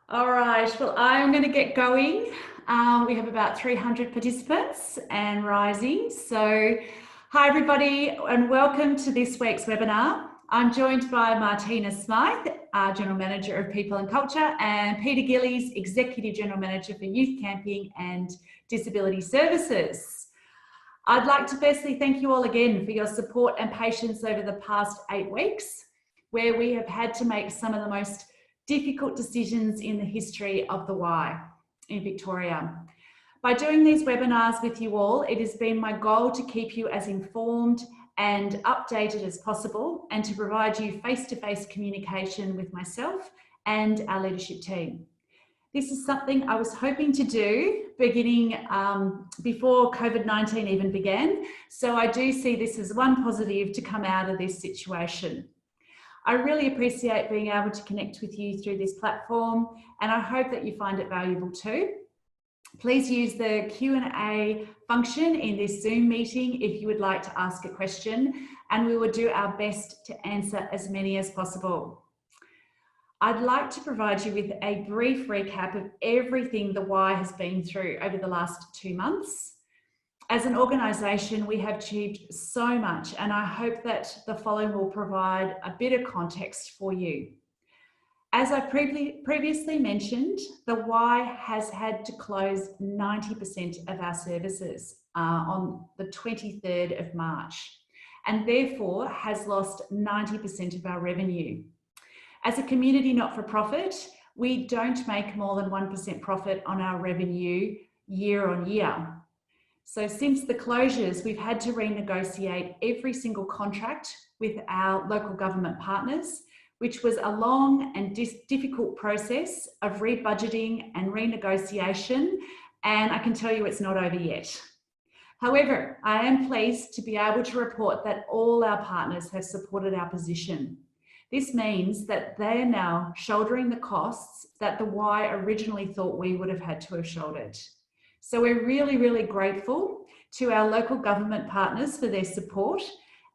All right, well, I'm going to get going. We have about 300 participants and rising. So, hi everybody, and welcome to this week's webinar. I'm joined by Martina Smythe, General Manager of People and Culture, and Peter Gillies, Executive General Manager for Youth Camping and Disability Services. I'd like to firstly thank you all again for your support and patience over the past 8 weeks, where we have had to make some of the most difficult decisions in the history of the Y in Victoria. By doing these webinars with you all, it has been my goal to keep you as informed and updated as possible, and to provide you face-to-face communication with myself and our leadership team. This is something I was hoping to do beginning before COVID-19 even began, so I do see this as one positive to come out of this situation. I really appreciate being able to connect with you through this platform, and I hope that you find it valuable too. Please use the Q&A function in this Zoom meeting if you would like to ask a question, and we will do our best to answer as many as possible. I'd like to provide you with a brief recap of everything the Y has been through over the last 2 months. As an organisation, we have achieved so much, and I hope that the following will provide a bit of context for you. As I previously mentioned, the Y has had to close 90% of our services on the 23rd of March, and therefore has lost 90% of our revenue. As a community not-for-profit, we don't make more than 1% profit on our revenue year on year. So since the closures, we've had to renegotiate every single contract with our local government partners, which was a long and difficult process of rebudgeting and renegotiation, and I can tell you it's not over yet. However, I am pleased to be able to report that all our partners have supported our position. This means that they are now shouldering the costs that the Y originally thought we would have had to have shouldered. So we're really, really grateful to our local government partners for their support,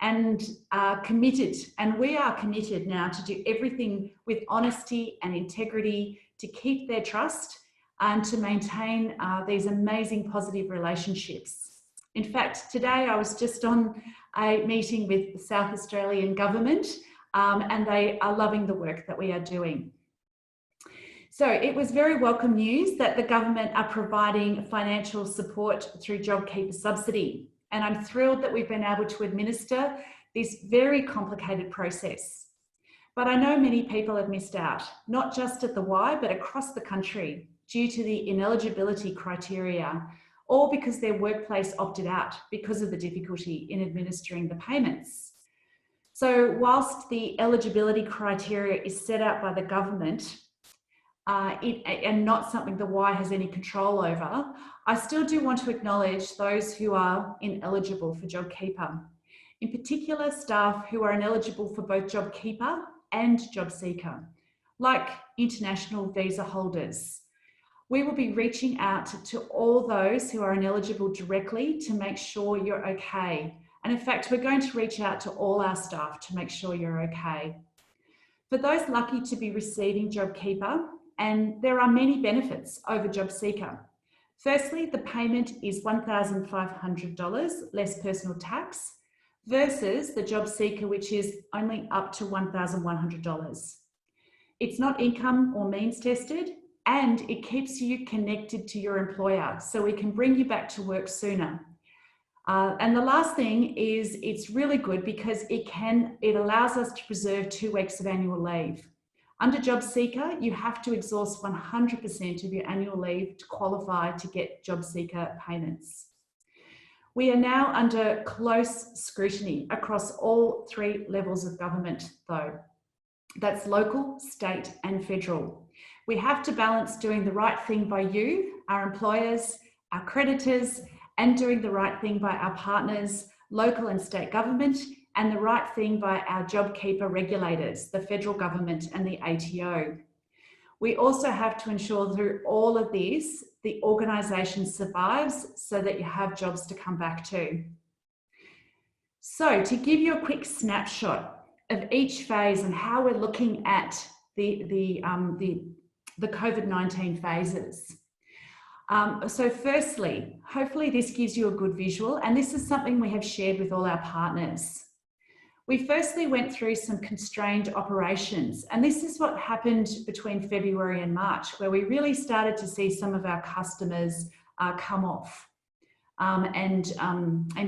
and are committed, and we are committed now to do everything with honesty and integrity to keep their trust and to maintain these amazing positive relationships. In fact, today I was just on a meeting with the South Australian government, and they are loving the work that we are doing. So it was very welcome news that the government are providing financial support through JobKeeper subsidy. And I'm thrilled that we've been able to administer this very complicated process. But I know many people have missed out, not just at the Y, but across the country, due to the ineligibility criteria, or because their workplace opted out because of the difficulty in administering the payments. So whilst the eligibility criteria is set out by the government, and not something the Y has any control over, I still do want to acknowledge those who are ineligible for JobKeeper. In particular, staff who are ineligible for both JobKeeper and JobSeeker, like international visa holders. We will be reaching out to all those who are ineligible directly to make sure you're okay. And in fact, we're going to reach out to all our staff to make sure you're okay. For those lucky to be receiving JobKeeper, and there are many benefits over JobSeeker. Firstly, the payment is $1,500 less personal tax versus the JobSeeker, which is only up to $1,100. It's not income or means tested, and it keeps you connected to your employer, so we can bring you back to work sooner. And the last thing is it's really good because it allows us to preserve 2 weeks of annual leave. Under JobSeeker, you have to exhaust 100% of your annual leave to qualify to get JobSeeker payments. We are now under close scrutiny across all 3 levels of government, though. That's local, state, and federal. We have to balance doing the right thing by you, our employers, our creditors, and doing the right thing by our partners, local and state government, and the right thing by our JobKeeper regulators, the federal government and the ATO. We also have to ensure through all of this, the organisation survives so that you have jobs to come back to. So to give you a quick snapshot of each phase and how we're looking at the the COVID-19 phases. So firstly, hopefully this gives you a good visual, and this is something we have shared with all our partners. We firstly went through some constrained operations, and this is what happened between February and March, where we really started to see some of our customers come off and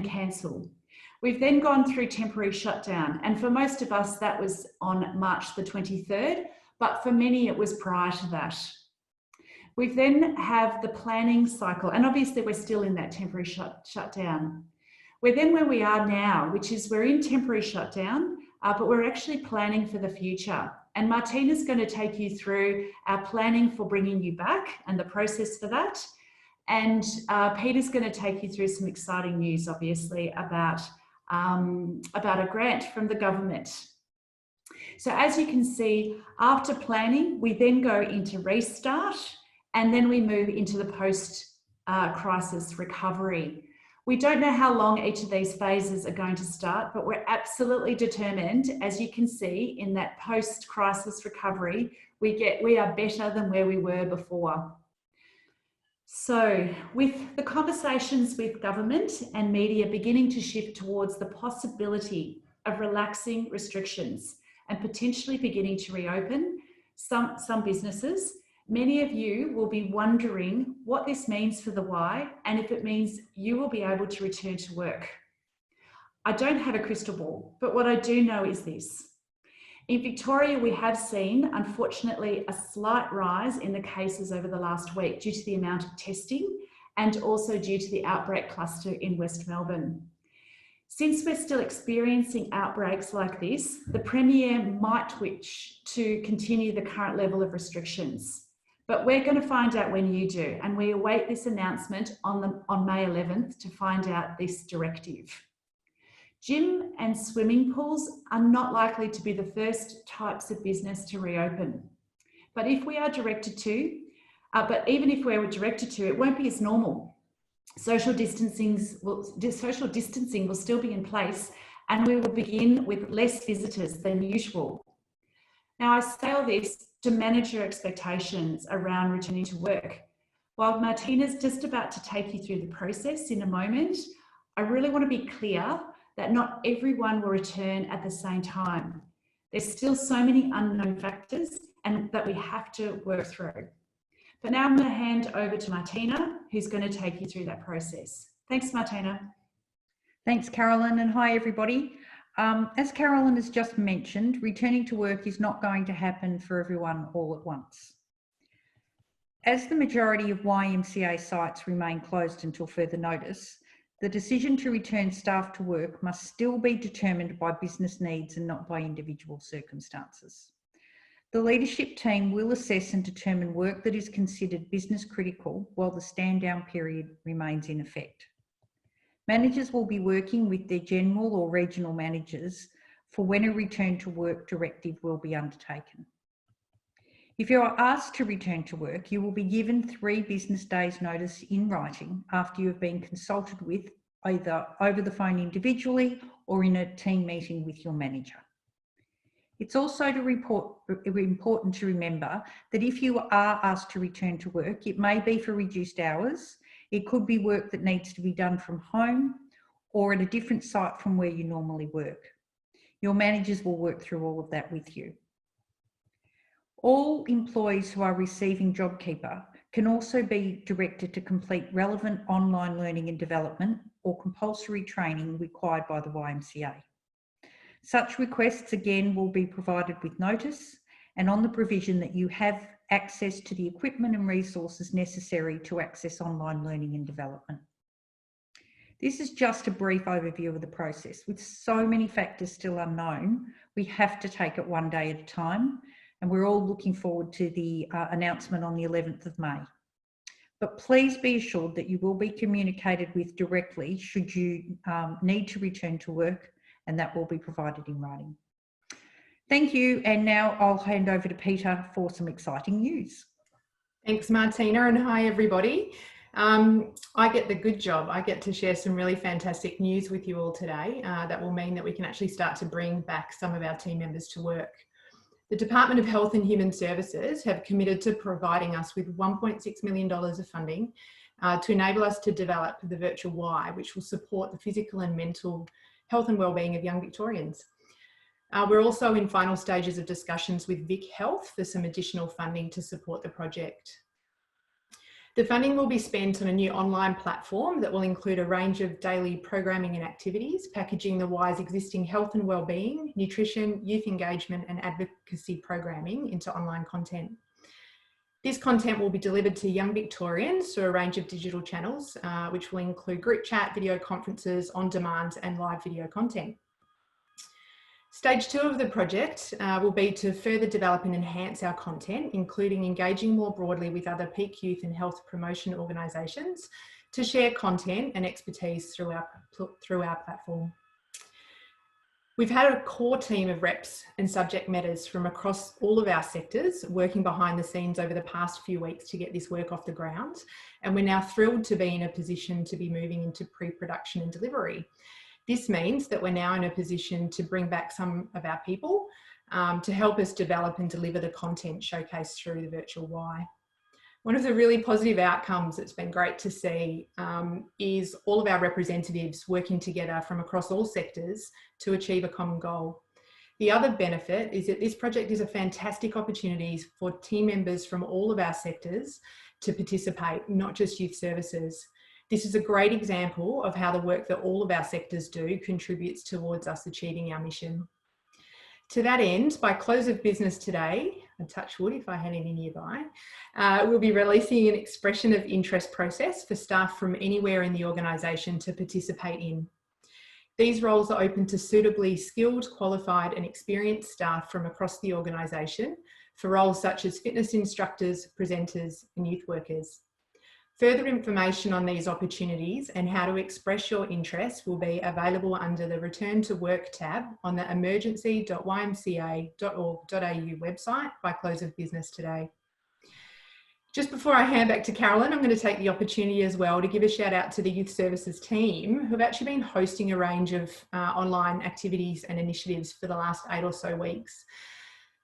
cancel. We've then gone through temporary shutdown, and for most of us that was on March the 23rd, but for many it was prior to that. We then have the planning cycle, and obviously we're still in that temporary shutdown. We're then where we are now, which is we're in temporary shutdown, but we're actually planning for the future. And Martina's going to take you through our planning for bringing you back and the process for that. And Peter's going to take you through some exciting news, obviously, about a grant from the government. So as you can see, after planning, we then go into restart, and then we move into the post-crisis recovery. We don't know how long each of these phases are going to start, but we're absolutely determined, as you can see, in that post-crisis recovery, we are better than where we were before. So with the conversations with government and media beginning to shift towards the possibility of relaxing restrictions and potentially beginning to reopen some businesses, many of you will be wondering what this means for the Y and if it means you will be able to return to work. I don't have a crystal ball, but what I do know is this. In Victoria, we have seen, unfortunately, a slight rise in the cases over the last week due to the amount of testing and also due to the outbreak cluster in West Melbourne. Since we're still experiencing outbreaks like this, the Premier might wish to continue the current level of restrictions. But we're going to find out when you do, and we await this announcement on May 11th to find out this directive. Gym and swimming pools are not likely to be the first types of business to reopen. But if we are directed to, even if we were directed to, it won't be as normal. Social distancing will still be in place, and we will begin with less visitors than usual. Now, I say all this to manage your expectations around returning to work. While Martina's just about to take you through the process in a moment, I really want to be clear that not everyone will return at the same time. There's still so many unknown factors and that we have to work through. But now I'm going to hand over to Martina, who's going to take you through that process. Thanks, Martina. Thanks, Carolyn, and hi, everybody. As Carolyn has just mentioned, returning to work is not going to happen for everyone all at once. As the majority of YMCA sites remain closed until further notice, the decision to return staff to work must still be determined by business needs and not by individual circumstances. The leadership team will assess and determine work that is considered business critical while the stand down period remains in effect. Managers will be working with their general or regional managers for when a return to work directive will be undertaken. If you are asked to return to work, you will be given 3 business days notice in writing after you have been consulted with either over the phone individually or in a team meeting with your manager. It's also important to remember that if you are asked to return to work, it may be for reduced hours. It could be work that needs to be done from home or at a different site from where you normally work. Your managers will work through all of that with you. All employees who are receiving JobKeeper can also be directed to complete relevant online learning and development or compulsory training required by the YMCA. Such requests again will be provided with notice and on the provision that you have access to the equipment and resources necessary to access online learning and development. This is just a brief overview of the process. With so many factors still unknown, we have to take it one day at a time, and we're all looking forward to the announcement on the 11th of May. But please be assured that you will be communicated with directly should you need to return to work, and that will be provided in writing. Thank you, and now I'll hand over to Peter for some exciting news. Thanks, Martina, and hi, everybody. I get the good job. I get to share some really fantastic news with you all today that will mean that we can actually start to bring back some of our team members to work. The Department of Health and Human Services have committed to providing us with $1.6 million of funding to enable us to develop the virtual Y, which will support the physical and mental health and wellbeing of young Victorians. We're also in final stages of discussions with Vic Health for some additional funding to support the project. The funding will be spent on a new online platform that will include a range of daily programming and activities, packaging the Y's existing health and wellbeing, nutrition, youth engagement and advocacy programming into online content. This content will be delivered to young Victorians through a range of digital channels, which will include group chat, video conferences, on demand and live video content. Stage 2 of the project will be to further develop and enhance our content, including engaging more broadly with other peak youth and health promotion organisations to share content and expertise through our platform. We've had a core team of reps and subject matters from across all of our sectors working behind the scenes over the past few weeks to get this work off the ground, and we're now thrilled to be in a position to be moving into pre-production and delivery. This means that we're now in a position to bring back some of our people to help us develop and deliver the content showcased through the virtual Y. One of the really positive outcomes that's been great to see is all of our representatives working together from across all sectors to achieve a common goal. The other benefit is that this project is a fantastic opportunity for team members from all of our sectors to participate, not just youth services. This is a great example of how the work that all of our sectors do contributes towards us achieving our mission. To that end, by close of business today, and touch wood if I had any nearby, we'll be releasing an expression of interest process for staff from anywhere in the organisation to participate in. These roles are open to suitably skilled, qualified and experienced staff from across the organisation for roles such as fitness instructors, presenters and youth workers. Further information on these opportunities and how to express your interest will be available under the Return to Work tab on the emergency.ymca.org.au website by close of business today. Just before I hand back to Carolyn, I'm going to take the opportunity as well to give a shout out to the Youth Services team who've actually been hosting a range of online activities and initiatives for the last 8 or so weeks.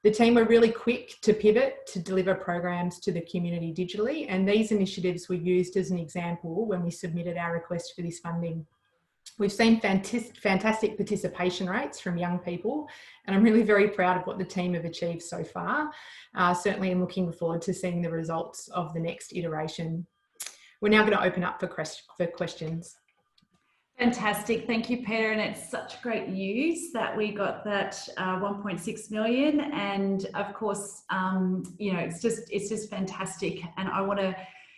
The team were really quick to pivot to deliver programs to the community digitally, and these initiatives were used as an example when we submitted our request for this funding. We've seen fantastic participation rates from young people, and I'm really very proud of what the team have achieved so far. Certainly I'm looking forward to seeing the results of the next iteration. We're now going to open up for questions. Fantastic, thank you, Peter. And it's such great news that we got that 1.6 million. And of course, you know, it's just fantastic. And I want to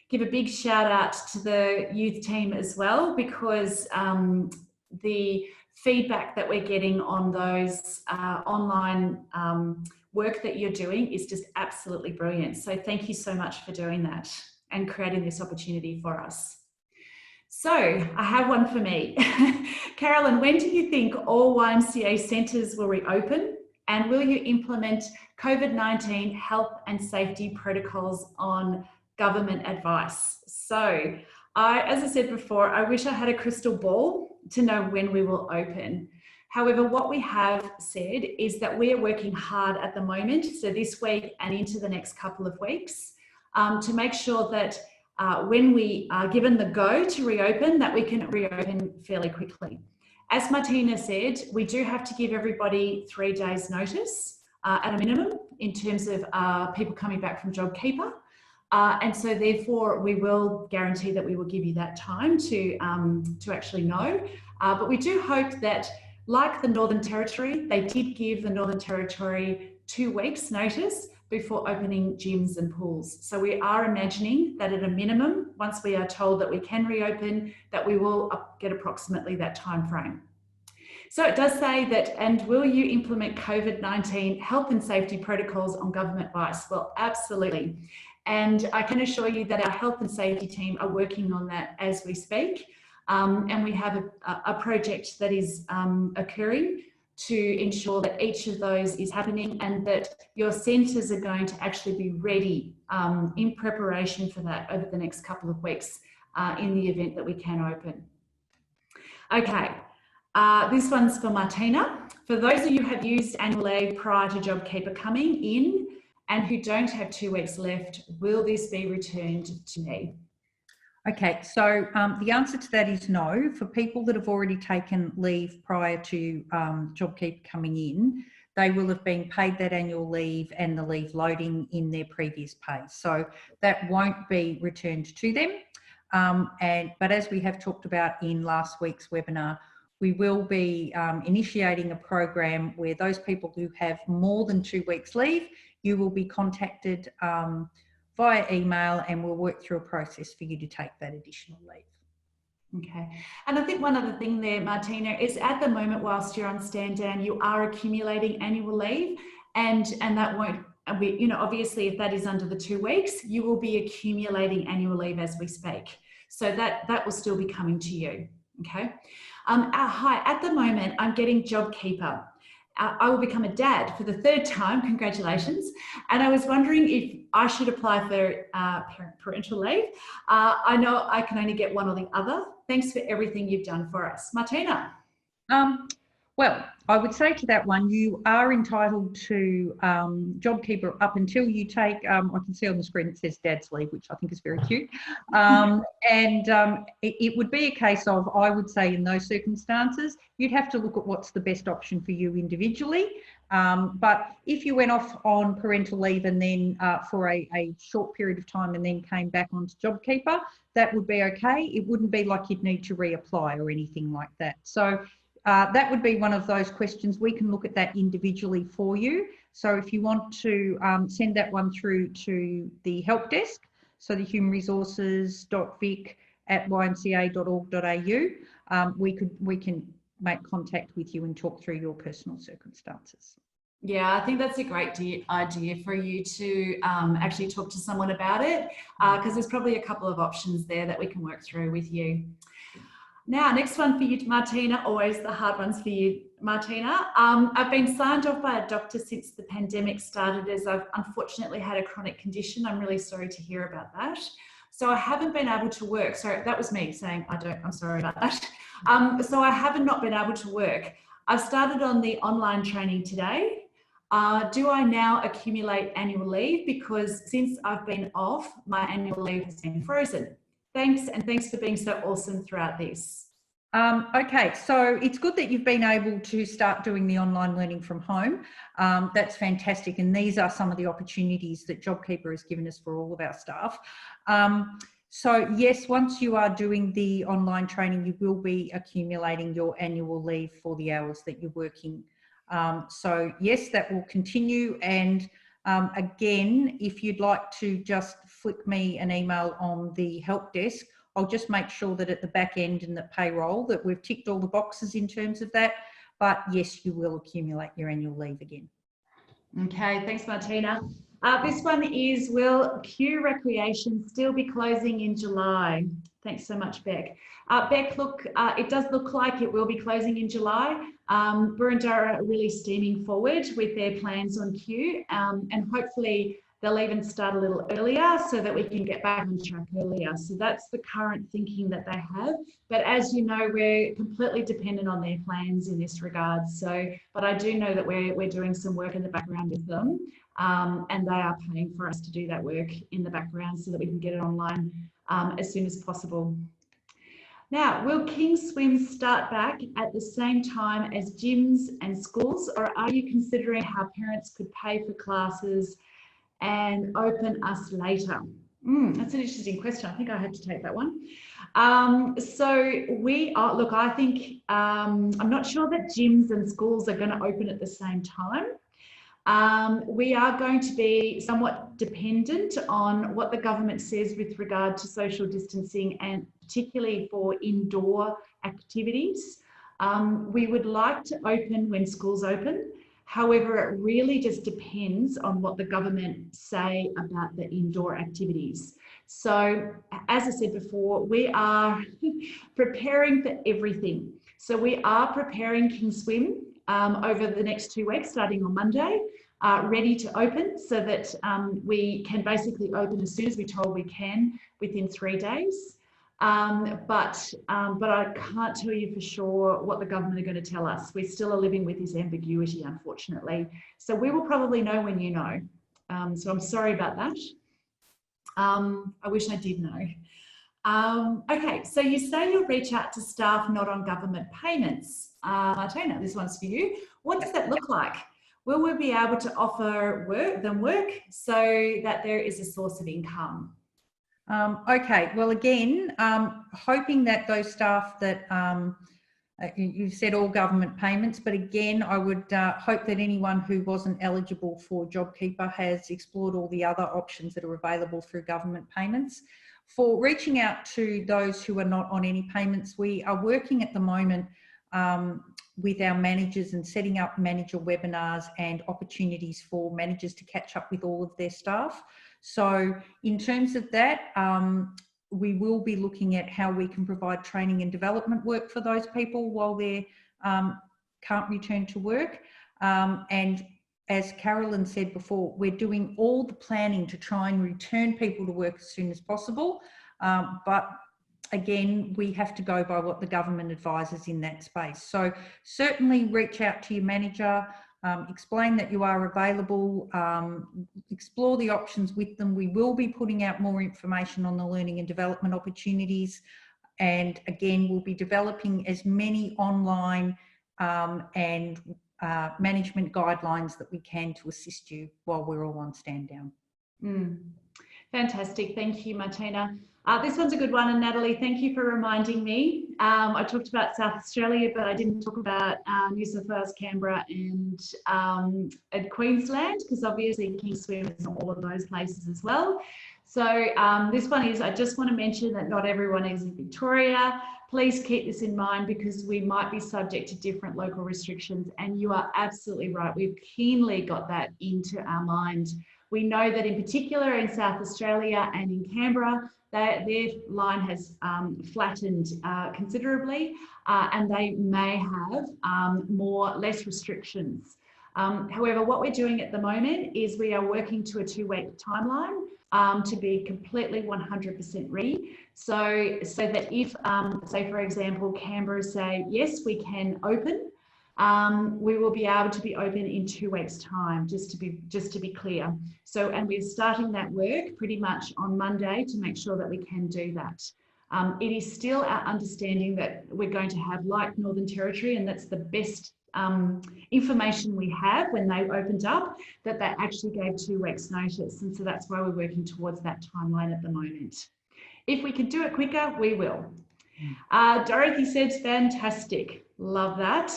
give a big shout out to the youth team as well, because the feedback that we're getting on those online work that you're doing is just absolutely brilliant. So thank you so much for doing that and creating this opportunity for us. So I have one for me. Carolyn, when do you think all YMCA centres will reopen, and will you implement COVID-19 health and safety protocols on government advice? So as I said before, I wish I had a crystal ball to know when we will open. However, what we have said is that we are working hard at the moment, so this week and into the next couple of weeks, to make sure that when we are given the go to reopen, that we can reopen fairly quickly. As Martina said, we do have to give everybody 3 days notice at a minimum in terms of people coming back from JobKeeper. And so therefore we will guarantee that we will give you that time to actually know. But we do hope that, like the Northern Territory, they did give the Northern Territory 2 weeks notice before opening gyms and pools. So we are imagining that at a minimum, once we are told that we can reopen, that we will get approximately that time frame. So it does say that, and will you implement COVID-19 health and safety protocols on government advice? Well, absolutely. And I can assure you that our health and safety team are working on that as we speak. And we have a project that is occurring to ensure that each of those is happening, and that your centres are going to actually be ready in preparation for that over the next couple of weeks in the event that we can open. Okay, this one's for Martina. For those of you who have used annual leave prior to JobKeeper coming in and who don't have 2 weeks left, will this be returned to me? Okay, so the answer to that is no. For people that have already taken leave prior to JobKeeper coming in, they will have been paid that annual leave and the leave loading in their previous pay. So that won't be returned to them. But as we have talked about in last week's webinar, we will be initiating a program where those people who have more than 2 weeks leave, you will be contacted via email, and we'll work through a process for you to take that additional leave. Okay, and I think one other thing there, Martina, is at the moment, whilst you're on stand down, you are accumulating annual leave, and that won't be, you know, obviously if that is under the 2 weeks, you will be accumulating annual leave as we speak. So that will still be coming to you, okay? Hi, at the moment, I'm getting JobKeeper. I will become a dad for the 3rd time, congratulations. And I was wondering if I should apply for parental leave. I know I can only get one or the other. Thanks for everything you've done for us. Martina. Well, I would say to that one, you are entitled to JobKeeper up until you take, I can see on the screen it says dad's leave, which I think is very cute. It would be a case of, I would say in those circumstances, you'd have to look at what's the best option for you individually. But if you went off on parental leave and then for a short period of time and then came back onto JobKeeper, that would be okay. It wouldn't be like you'd need to reapply or anything like that. So that would be one of those questions. We can look at that individually for you. So if you want to send that one through to the help desk, so the humanresources.vic@ymca.org.au, we can make contact with you and talk through your personal circumstances. Yeah, I think that's a great idea for you to actually talk to someone about it, because there's probably a couple of options there that we can work through with you. Now, next one for you, Martina, always the hard ones for you, Martina. I've been signed off by a doctor since the pandemic started, as I've unfortunately had a chronic condition. I'm really sorry to hear about that. So I haven't been able to work. Sorry, that was me saying I'm sorry about that. So I haven't not been able to work. I've started on the online training today. Do I now accumulate annual leave? Because since I've been off, my annual leave has been frozen. Thanks, and thanks for being so awesome throughout this. Okay, so it's good that you've been able to start doing the online learning from home. That's fantastic, and these are some of the opportunities that JobKeeper has given us for all of our staff. So yes, once you are doing the online training, you will be accumulating your annual leave for the hours that you're working. So yes, that will continue, and again, if you'd like to just flick me an email on the help desk, I'll just make sure that at the back end and the payroll that we've ticked all the boxes in terms of that. But yes, you will accumulate your annual leave again. Okay, thanks, Martina. This one is, will Q Recreation still be closing in July? Thanks so much, Beck. Beck, look, it does look like it will be closing in July. Burundara are really steaming forward with their plans on Q, and hopefully they'll even start a little earlier so that we can get back on track earlier. So that's the current thinking that they have. But as you know, we're completely dependent on their plans in this regard. So, but I do know that we're doing some work in the background with them, and they are paying for us to do that work in the background so that we can get it online as soon as possible. Now, will King's Swim start back at the same time as gyms and schools, or are you considering how parents could pay for classes and open us later? That's an interesting question. I think I had to take that one. So we are, look, I think, I'm not sure that gyms and schools are going to open at the same time. We are going to be somewhat dependent on what the government says with regard to social distancing, and particularly for indoor activities. We would like to open when schools open. However, it really just depends on what the government say about the indoor activities. So, as I said before, we are preparing for everything. So we are preparing King's Swim over the next 2 weeks, starting on Monday, ready to open so that we can basically open as soon as we're told we can within 3 days. But I can't tell you for sure what the government are going to tell us. We still are living with this ambiguity, unfortunately. So we will probably know when you know. So I'm sorry about that. I wish I did know. Okay, so you say you'll reach out to staff not on government payments. Martina, this one's for you. What does that look like? Will we be able to offer work so that there is a source of income? Okay, well, again, hoping that those staff that you said all government payments, but again, I would hope that anyone who wasn't eligible for JobKeeper has explored all the other options that are available through government payments. For reaching out to those who are not on any payments, we are working at the moment with our managers and setting up manager webinars and opportunities for managers to catch up with all of their staff. So in terms of that, we will be looking at how we can provide training and development work for those people while they can't return to work. And as Carolyn said before, we're doing all the planning to try and return people to work as soon as possible. But again, we have to go by what the government advises in that space. So certainly reach out to your manager, explain that you are available, explore the options with them. We will be putting out more information on the learning and development opportunities. And again, we'll be developing as many online and management guidelines that we can to assist you while we're all on stand down. Fantastic. Thank you, Martina. This one's a good one, and Natalie, thank you for reminding me. I talked about South Australia, but I didn't talk about New South Wales, Canberra and Queensland, because obviously King's Swim is in all of those places as well. So this one is, I just want to mention that not everyone is in Victoria. Please keep this in mind because we might be subject to different local restrictions, and you are absolutely right. We've keenly got that into our mind. We know that in particular in South Australia and in Canberra, their line has flattened considerably, and they may have less restrictions. However, what we're doing at the moment is we are working to a 2-week timeline to be completely 100% ready. So that if, say for example, Canberra say, yes, we can open, we will be able to be open in 2 weeks' time, just to be clear. So, and we're starting that work pretty much on Monday to make sure that we can do that. It is still our understanding that we're going to have, like Northern Territory, and that's the best information we have when they opened up, that they actually gave 2 weeks' notice. And so that's why we're working towards that timeline at the moment. If we can do it quicker, we will. Dorothy said, fantastic. Love that.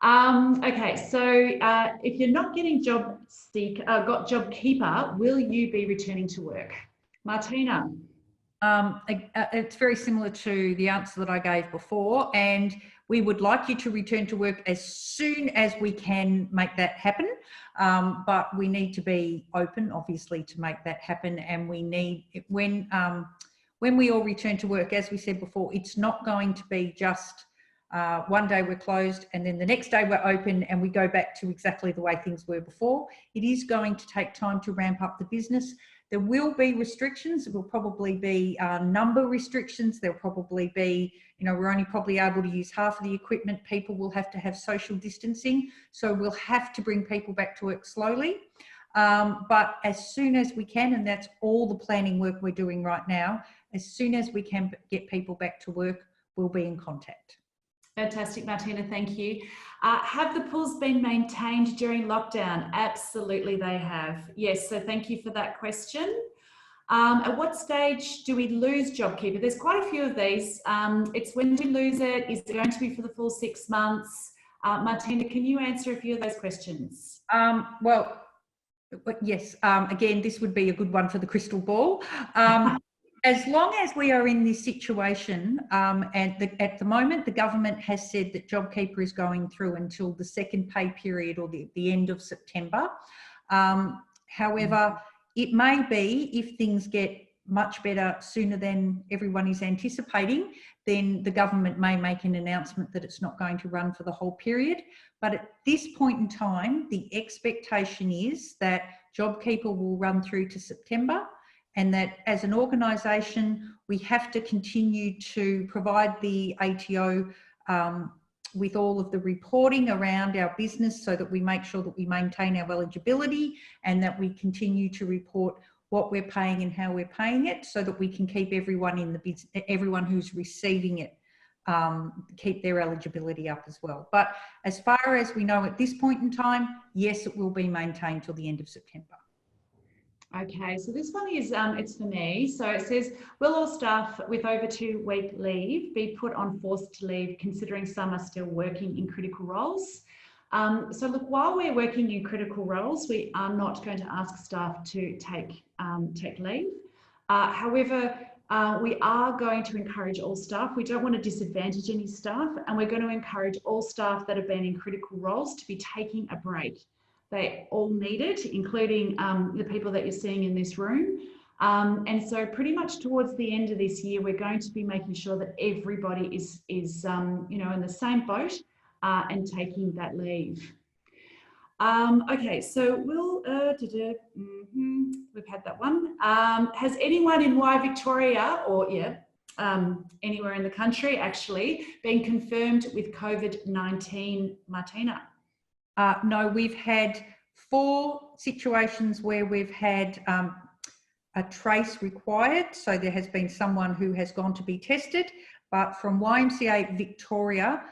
Okay, so if you're not getting JobKeeper, will you be returning to work? Martina? It's very similar to the answer that I gave before, and we would like you to return to work as soon as we can make that happen, but we need to be open, obviously, to make that happen. And we need, when we all return to work, as we said before, it's not going to be just one day we're closed and then the next day we're open and we go back to exactly the way things were before. It is going to take time to ramp up the business. There will be restrictions. It will probably be number restrictions. There'll probably be, we're only probably able to use half of the equipment. People will have to have social distancing. So we'll have to bring people back to work slowly. But as soon as we can, and that's all the planning work we're doing right now, as soon as we can get people back to work, we'll be in contact. Fantastic, Martina, thank you. Have the pools been maintained during lockdown? Absolutely, they have. Yes, so thank you for that question. At what stage do we lose JobKeeper? There's quite a few of these. It's when do we lose it? Is it going to be for the full 6 months? Martina, can you answer a few of those questions? Well, yes, again, this would be a good one for the crystal ball. As long as we are in this situation, and at the moment, the government has said that JobKeeper is going through until the second pay period or the end of September. However, it may be if things get much better sooner than everyone is anticipating, then the government may make an announcement that it's not going to run for the whole period. But at this point in time, the expectation is that JobKeeper will run through to September. and that as an organisation, we have to continue to provide the ATO with all of the reporting around our business so that we make sure that we maintain our eligibility and that we continue to report what we're paying and how we're paying it so that we can keep everyone in the business, everyone who's receiving it, keep their eligibility up as well. But as far as we know at this point in time, yes, it will be maintained till the end of September. Okay, so this one is, it's for me. So it says, will all staff with over 2-week leave be put on forced leave, considering some are still working in critical roles? So look, while we're working in critical roles, we are not going to ask staff to take leave. However, we are going to encourage all staff. We don't want to disadvantage any staff, and we're going to encourage all staff that have been in critical roles to be taking a break. They all need it, including the people that you're seeing in this room. And so pretty much towards the end of this year, we're going to be making sure that everybody is you know, in the same boat and taking that leave. Okay, so we'll, we've had that one. Has anyone in Victoria, or anywhere in the country actually, been confirmed with COVID-19, Martina? No, we've had 4 situations where we've had a trace required. So there has been someone who has gone to be tested, but from YMCA Victoria,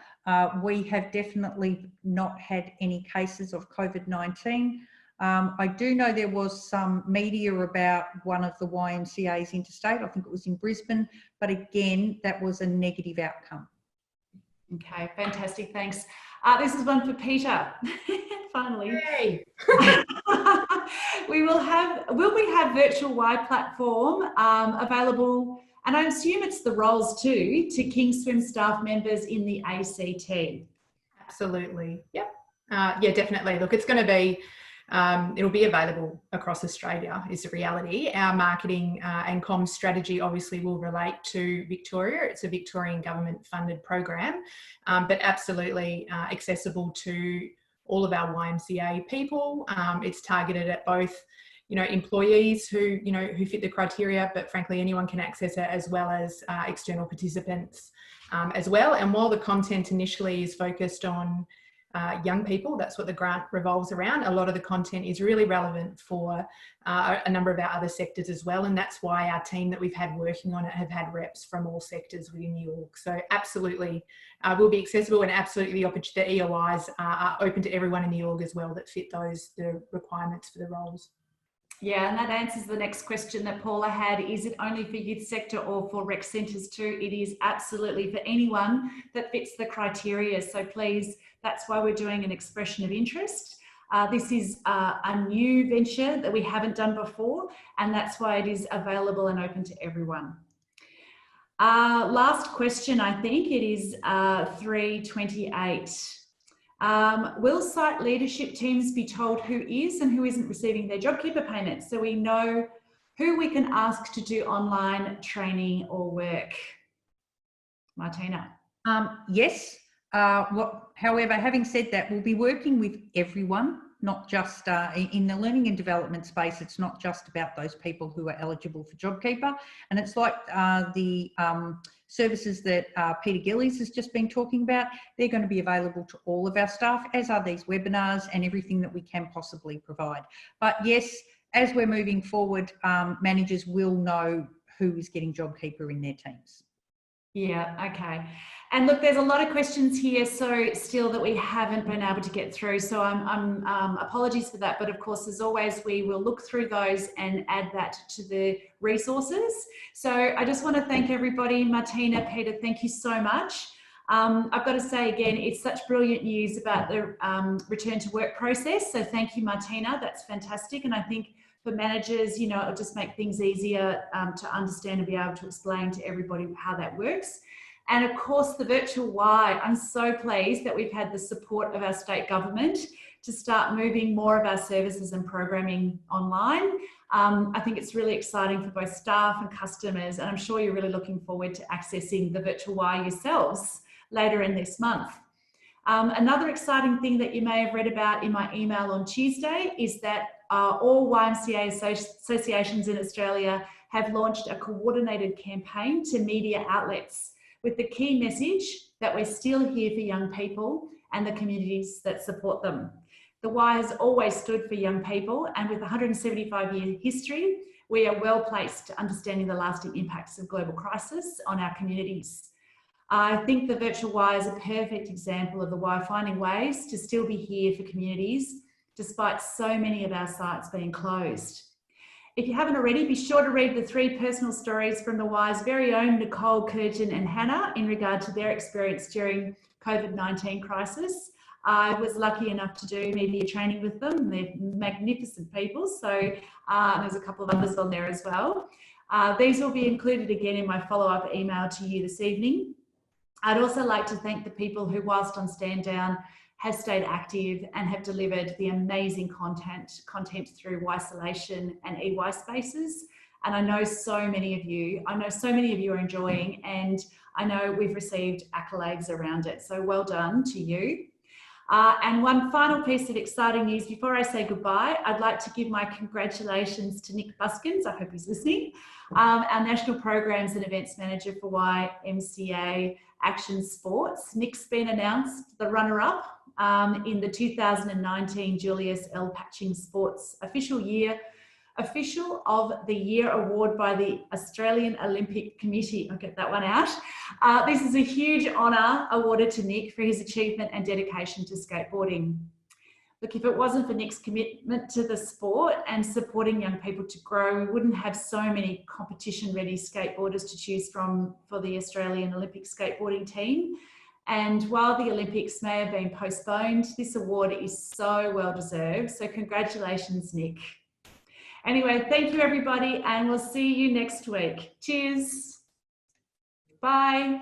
we have definitely not had any cases of COVID-19. I do know there was some media about one of the YMCAs interstate. I think it was in Brisbane, but again, that was a negative outcome. Okay, fantastic, thanks. This is one for Peter, finally. Yay. Will we have virtual Y platform available, and I assume it's the roles too, to Kingswim staff members in the ACT? Absolutely, yep. Yeah, definitely. Look, it's going to be, it'll be available across Australia is the reality. Our marketing and comms strategy obviously will relate to Victoria. It's a Victorian government funded program, but absolutely accessible to all of our YMCA people. It's targeted at both, you know, employees who fit the criteria, but frankly, anyone can access it, as well as external participants as well. And while the content initially is focused on young people, that's what the grant revolves around, a lot of the content is really relevant for a number of our other sectors as well. And that's why our team that we've had working on it have had reps from all sectors within the org. So absolutely will be accessible, and absolutely the EOIs are open to everyone in the org as well that fit the requirements for the roles. Yeah, and that answers the next question that Paula had. Is it only for youth sector or for rec centres too? It is absolutely for anyone that fits the criteria. So please, that's why we're doing an expression of interest. This is a new venture that we haven't done before, and that's why it is available and open to everyone. Last question, I think it is 328. Will site leadership teams be told who is and who isn't receiving their JobKeeper payments, so we know who we can ask to do online training or work? Martina? Yes. However, having said that, we'll be working with everyone, not just in the learning and development space. It's not just about those people who are eligible for JobKeeper. And it's like the services that Peter Gillies has just been talking about. They're going to be available to all of our staff, as are these webinars and everything that we can possibly provide. But yes, as we're moving forward, managers will know who is getting JobKeeper in their teams. Yeah, okay. And look, there's a lot of questions here, so still that we haven't been able to get through. So I'm apologies for that. But of course, as always, we will look through those and add that to the resources. So I just want to thank everybody. Martina, Peter, thank you so much. I've got to say again, it's such brilliant news about the return to work process. So thank you, Martina. That's fantastic. And I think for managers, you know, it'll just make things easier to understand and be able to explain to everybody how that works. And of course, the virtual Y, I'm so pleased that we've had the support of our state government to start moving more of our services and programming online. I think it's really exciting for both staff and customers, and I'm sure you're really looking forward to accessing the virtual Y yourselves later in this month. Another exciting thing that you may have read about in my email on Tuesday is that all YMCA associations in Australia have launched a coordinated campaign to media outlets with the key message that we're still here for young people and the communities that support them. The Y has always stood for young people, and with a 175-year history, we are well placed to understanding the lasting impacts of global crisis on our communities. I think the virtual Y is a perfect example of the Y finding ways to still be here for communities, despite so many of our sites being closed. If you haven't already, be sure to read the 3 personal stories from the Y's very own Nicole, Kurjan and Hannah in regard to their experience during COVID-19 crisis. I was lucky enough to do media training with them. They're magnificent people, so there's a couple of others on there as well. These will be included again in my follow-up email to you this evening. I'd also like to thank the people who, whilst on stand down, have stayed active and have delivered the amazing content through Ysolation and EY Spaces. And I know so many of you are enjoying, and I know we've received accolades around it. So well done to you. And one final piece of exciting news before I say goodbye, I'd like to give my congratulations to Nick Buskins, I hope he's listening, our National Programs and Events Manager for YMCA Action Sports. Nick's been announced the runner-up in the 2019 Julius L. Patching Sports Official of the Year Award by the Australian Olympic Committee. I'll get that one out. This is a huge honour awarded to Nick for his achievement and dedication to skateboarding. Look, if it wasn't for Nick's commitment to the sport and supporting young people to grow, we wouldn't have so many competition-ready skateboarders to choose from for the Australian Olympic skateboarding team. And while the Olympics may have been postponed, this award is so well deserved. So congratulations, Nick. Anyway, thank you everybody, and we'll see you next week. Cheers. Bye.